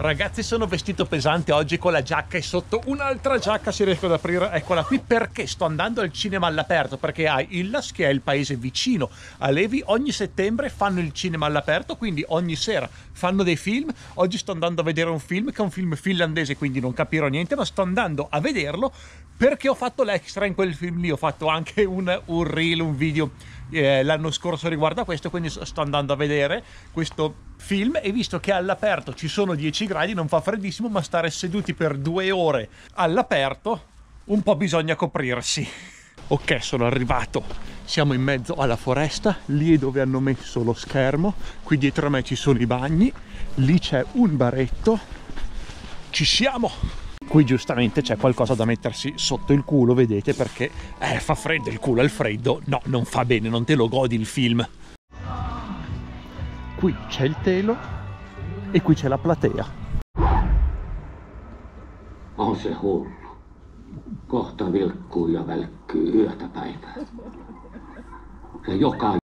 Ragazzi, sono vestito pesante oggi con la giacca e sotto un'altra giacca, se riesco ad aprire, eccola qui, perché sto andando al cinema all'aperto, perché a Illas, che è il paese vicino a Levi, ogni settembre fanno il cinema all'aperto, quindi ogni sera fanno dei film. Oggi sto andando a vedere un film che è un film finlandese, quindi non capirò niente, ma sto andando a vederlo perché ho fatto l'extra in quel film lì. Ho fatto anche un reel, un video l'anno scorso riguardo a questo, quindi sto andando a vedere questo film e visto che all'aperto ci sono 10 gradi, non fa freddissimo, ma stare seduti per 2 ore all'aperto un po' bisogna coprirsi. Ok, sono arrivato, siamo in mezzo alla foresta, lì è dove hanno messo lo schermo, qui dietro a me ci sono i bagni, lì c'è un baretto, ci siamo! Qui giustamente c'è qualcosa da mettersi sotto il culo, vedete, perché fa freddo, il culo al freddo, no, non fa bene, non te lo godi il film. Qui c'è il telo e qui c'è la platea. On se hullu. Kohta vilkkuu ja välkkyy yötä päivää. Ja joka